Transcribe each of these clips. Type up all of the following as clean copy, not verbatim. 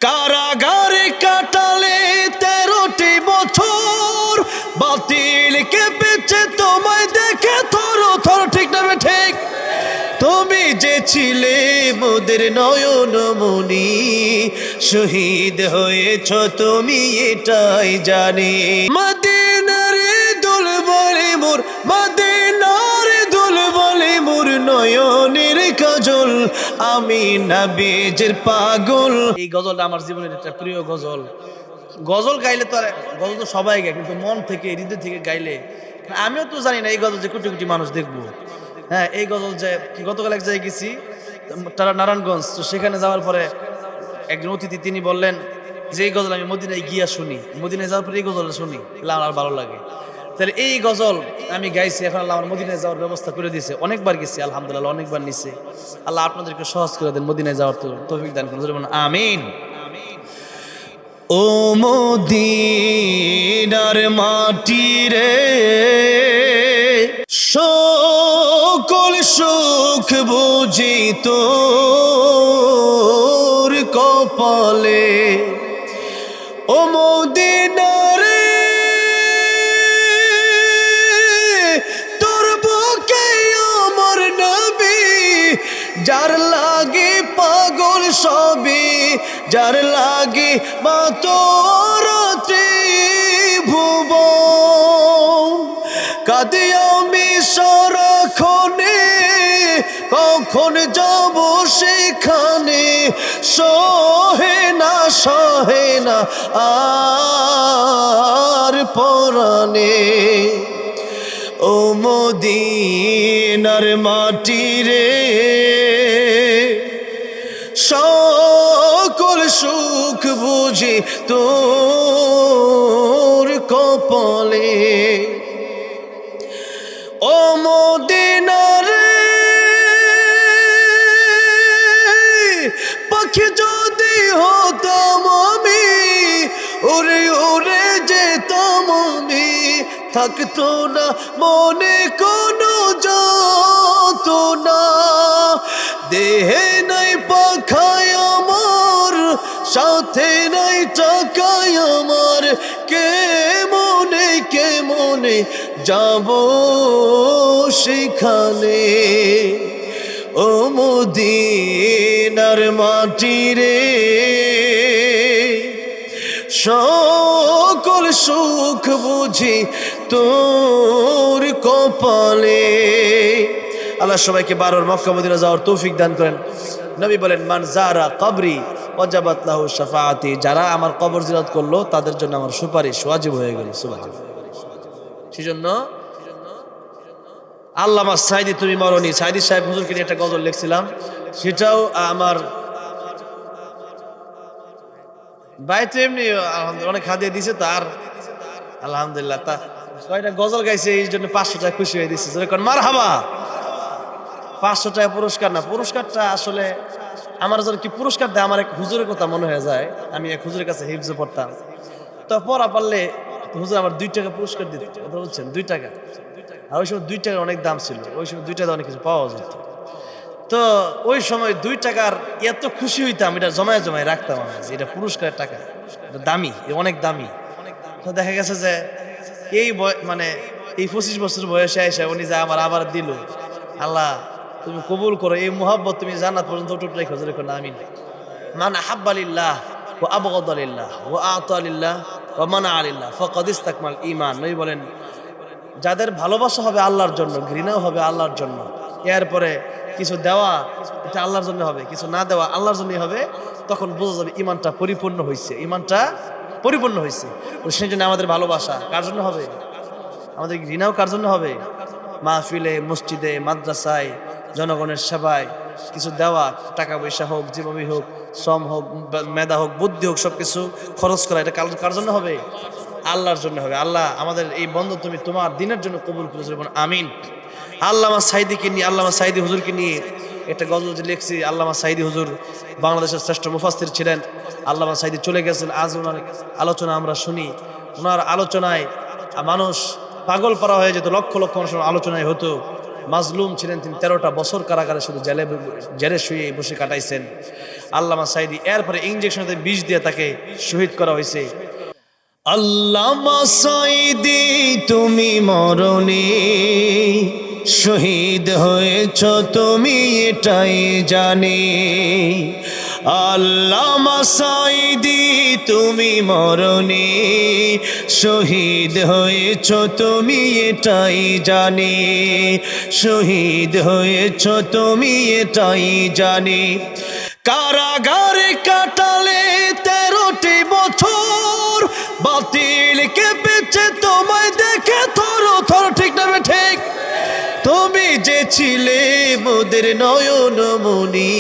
কারাগারে কাটালে 13টি বছর, বাতিল কেঁপেছে তোমায় দেখে থর থর, ঠিক না ঠিক? তুমি যে ছিলে মোদের নয়নমণি, শহীদ হয়েছ তুমি এটাই জানি। মদিনার দুল বলে মোর, মদিনার দুল বলে মোর, নয়নের কাজল, আমি নবীজির পাগল। এই গজলটা আমার জীবনের একটা প্রিয় গজল। গজল গাইলে তো, গজল তো সবাই গায়, কিন্তু মন থেকে হৃদয় থেকে গাইলে, আমিও তো জানি না এই গজল যে কোটি কোটি মানুষ দেখবো। হ্যাঁ, এই গজল যে গতকাল এক জায়গায় গেছি, তারা নারায়ণগঞ্জ, তো সেখানে যাওয়ার পরে একজন অতিথি তিনি বললেন যে এই গজল আমি মদিনায় গিয়া শুনি, মদিনায় যাওয়ার পরে এই গজলটা শুনি, আমার ভালো লাগে। তাহলে এই গজল আমি গাইছি, এখন আল্লাহ আমার মদিনায় যাওয়ার ব্যবস্থা করে দিয়েছে। অনেকবার গেছি আলহামদুলিল্লাহ, অনেকবার নিছে। আল্লাহ আপনাদেরকে সহজ করে দেন, মদিনায় যাওয়ার তো তৌফিক দান করুন, আমিন। ও মদিনার মাটি রে, সকল সুখ বুঝি তোর কপালে। ও মদিনার তোর বুকে আমার নবী, যার লাগে পাগল সবই, যার লাগে মা তোর ত্রিভুবন। কাঁদে আমি সারাক্ষণে, কখন যাব সেখানে, সহে না সহে না আর পরাণে। ও মদিনার মাটি রে, সকল সুখ বুঝি তোর কপালে। ও মদিনার পাখি যদি হতাম আমি, উড়ে উড়ে যেতাম আমি, থাকতো না মনে কোনো যাতনা। দেহে নাই পাখায় আমার, সাথে নাই টাকায় আমার, কে মনে যাব সেখানে। ও মদিনার মাটি রে, সকল সুখ বুঝি তোর কপালে। আল্লাহ সবাইকে 12 মক্কা মদিনা যাওয়ার তৌফিক দান করেন। নবী বলেন, মান যারা কবরি ওয়াজাবাত লাহু শাফাআতি, যারা আমার কবর জিয়ারত করলো তাদের জন্য আমার সুপারিশ ওয়াজিব হয়ে গেল। সুবহানাল্লাহ। সেজন্য আল্লামা সাইদি তুমি মরণি, সাইদি সাহেব হুজুরকে নিয়ে একটা গজল লিখছিলাম, সেটাও আমার বাইতে এমনি অনেক হাদিয়া দিয়েছে তার, আলহামদুলিল্লাহ। তা কয়টা গজল গাইছে, এই জন্য 500 টাকা খুশি হয়ে দিচ্ছে। মারহাবা। 500 টাকা পুরস্কার না, পুরস্কারটা আসলে আমার যখন কি পুরস্কার দেয়, আমার এক হুজুরের কথা মনে হয়ে যায়। আমি এক হুজুরের কাছে হিফজে পড়তাম, তো পড়া পারলে হুজুর আমার 2 টাকা পুরস্কার দিত। কথা বলছেন, 2 টাকা। আর ওই সময় 2 টাকার অনেক দাম ছিল, ওই সময় 2 টাকা অনেক কিছু পাওয়া যেত। তো ওই সময় 2 টাকার এত খুশি হইতাম, এটা জমায় জমায় রাখতাম আমি, এটা পুরস্কারের টাকা, এটা দামি, অনেক দামি। তো দেখা গেছে যে এই মানে এই 25 বছর বয়সে এসে উনি যা আমার আবার দিল, আল্লাহ তুমি কবুল করো, এই মুহাব্বত তুমি জান্নাত পর্যন্ত অটুট রেখো। যেরকম আমিন। মান আহাব্বা লিল্লাহ ওয়া আবগাদা লিল্লাহ ওয়া আতা লিল্লাহ ওয়া মানা লিল্লাহ ফাকাদ ইসতাকমাল ঈমান। নবী বলেন, যাদের ভালোবাসা হবে আল্লাহর জন্য, ঘৃণাও হবে আল্লাহর জন্য, এরপরে কিছু দেওয়া এটা আল্লাহর জন্য হবে, কিছু না দেওয়া আল্লাহর জন্যই হবে, তখন বোঝা যাবে ইমানটা পরিপূর্ণ হয়েছে, ইমানটা পরিপূর্ণ হয়েছে। সেই জন্য আমাদের ভালোবাসা কার জন্য হবে? আমাদের ঘৃণাও কার জন্য হবে? মাহফিলে, মসজিদে, মাদ্রাসায়, জনগণের সেবায় কিছু দেওয়া, টাকা পয়সা হোক, জীবনী হোক, শ্রম হোক, মেধা হোক, বুদ্ধি হোক, সবকিছু খরচ করা, এটা কার জন্য হবে? আল্লাহর জন্য হবে। আল্লাহ আমাদের এই বন্ধন তুমি তোমার দিনের জন্য কবুল করে, আমিন। আল্লামা সাইদিকে নিয়ে, আল্লামা সাইদি হুজুরকে নিয়ে একটা গজল যে লিখছি। আল্লামা সাইদি হুজুর বাংলাদেশের শ্রেষ্ঠ মুফাসসির ছিলেন। আল্লামা সাইদি চলে গেছেন, আজ ওনার আলোচনা আমরা শুনি। ওনার আলোচনায় মানুষ পাগল পারা হয়ে যেত, লক্ষ লক্ষ মানুষ আলোচনায় হতো। মাজলুম ছিলেন, তিনি 13টা বছর কারাগারে শুধু জেলে শুয়ে বসে কাটাইছেন আল্লামা সাঈদী। এরপরে ইঞ্জেকশনে বিষ দিয়ে তাকে শহীদ করা হয়েছে। আল্লামা সাঈদী তুমি মরণে শহীদ হয়েছ তুমি এটাই জানি। আল্লামা সাঈদী তুমি মরণে শহীদ হয়েছ তুমি এটাই জানি। শহীদ হয়েছ তুমি এটাই জানি। কারাগারে কাটালে 13টি বছর, বাতিল কেঁপেছে তোমায় দেখে থর থর, ঠিক না ঠিক? তুমি যে ছিলে মোদের নয়ন মনি,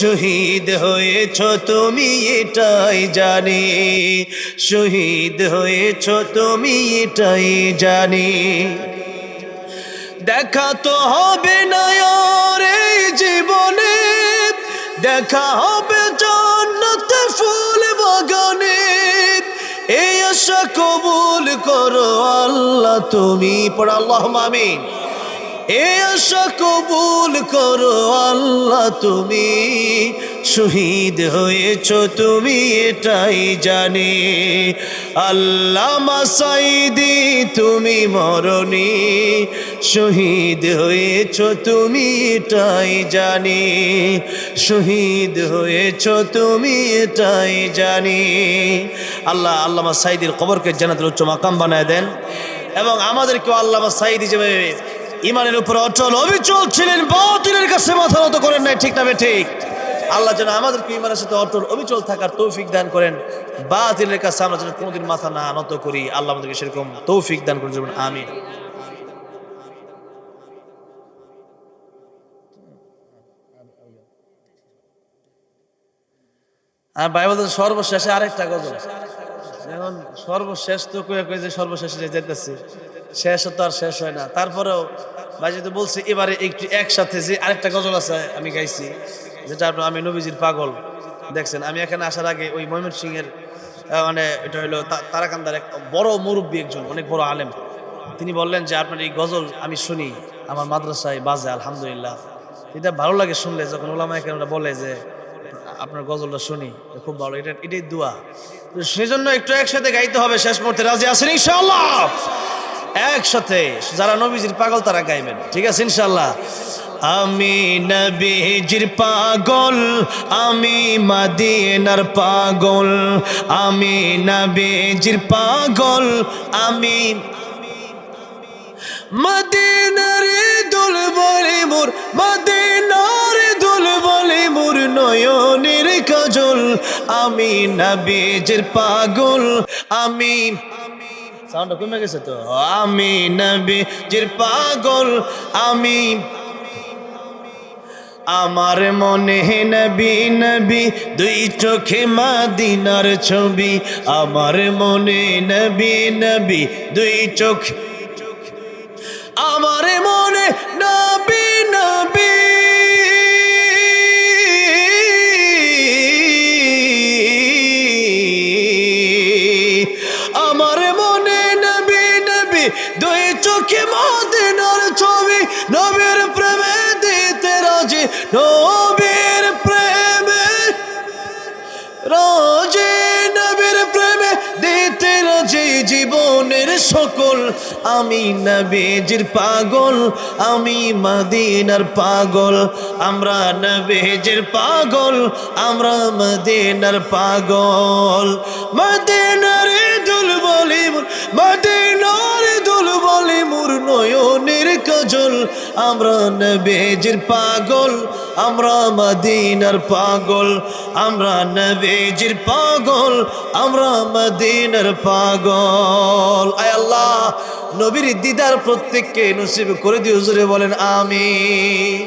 শহীদ হয়েছ তুমি এটাই জানি। শহীদ হয়েছ তুমি এটাই জানি। দেখা তো হবে না আর এই জীবনে, দেখা হবে জান্নাতে ফুল বাগানে। এই আশা কবুল করো আল্লাহ তুমি, পড়া আল্লাহুম্মা আমিন। এই আশা কবুল করো আল্লাহ তুমি, শহীদ হয়েছ তুমি এটাই জানি। আল্লামা সাঈদী তুমি মরণে শহীদ হয়েছ তুমি এটাই জানি। শহীদ হয়েছ তুমি এটাই জানি। আল্লাহ আল্লামা সাঈদীর কবরকে জান্নাতের উচ্চ মাকাম বানায় দেন, এবং আমাদেরকেও আল্লামা সাঈদী যেভাবে ইমানের উপর অটল অবিচল ছিলেন, বাতিলের কাছে মাথা নত করেন নাই, ঠিক না ঠিক? আল্লাহ যেন আমাদেরকে ইমানের সাথে অটল অবিচল থাকার তৌফিক দান করেন। বাতিলের কাছে আমরা যেন কোনোদিন মাথা না নত করি, আল্লাহ আমাদেরকে সেরকম তৌফিক দান করেন, যেমন আমিন। আর ভাই বলতে সর্বশেষে আরেকটা গজল, এখন সর্বশেষ তো কয়ে যে সর্বশেষে যেতেছি, শেষ তো আর শেষ হয় না। তারপরেও ভাই যেহেতু বলছি, এবারে একটু একসাথে যে আরেকটা গজল আছে আমি গাইছি, যেটা আপনার আমি নবীজির পাগল দেখছেন। আমি এখানে আসার আগে ওই ময়মনসিংহের মানে এটা হলো তারাকান্দার এক বড় মুরব্বী, একজন অনেক বড় আলেম, তিনি বললেন যে আপনার এই গজল আমি শুনি, আমার মাদ্রাসায় বাজে, আলহামদুলিল্লাহ। এটা ভালো লাগে শুনলে, যখন ওলামায়ে কেরামরা বলে যে আপনার গজলটা শুনি, খুব ভালো, এটাই দোয়া। সেজন্য একটু একসাথে গাইতে হবে শেষ মুহূর্তে। রাজি আছেন ইনশাআল্লাহ? একসাথে যারা নবীজির পাগল তারা গাইবেন, ঠিক আছে ইনশাআল্লাহ? আমি নবীজির পাগল, আমি মদিনার পাগল, আমি নবীজির পাগল, আমি মদিনার দুল বলে মোর, মদিনার দুল বলে মোর নয়নের কাজল। আমি নবীজির পাগল, আমি সাউন্ড কমে গেছে তো, আমি নবীজির পাগল, আমি আমার মনে নবী নবী দুই চোখে মদিনার ছবি। আমার মনে নবী নবী দুই চোখ, আমার মনে নবী নবী, আমার মনে নবী নবী দুই চোখে মদিনার ছবি। নবীর প্রেমে দিতে রাজি, নবীর প্রেমে রাজি, নবীর প্রেমে দিতে রাজি জীবনের সকল। আমি নবীজির পাগল, আমি মদিনার পাগল, আমরা নবীজির পাগল, আমরা মদিনার পাগল। মদিনার দুল বলি মোর, মদিনার দুল বলি মোর নয়নের কাজল। আমরা নবীজির পাগল, আমরা মদিনার পাগল, আমরা নবীজির পাগল, আমরা মদিনার পাগল। আয় আল্লাহ নবীর দিদার প্রত্যেককে নসিব করে দিও, জোরে বলেন আমিন।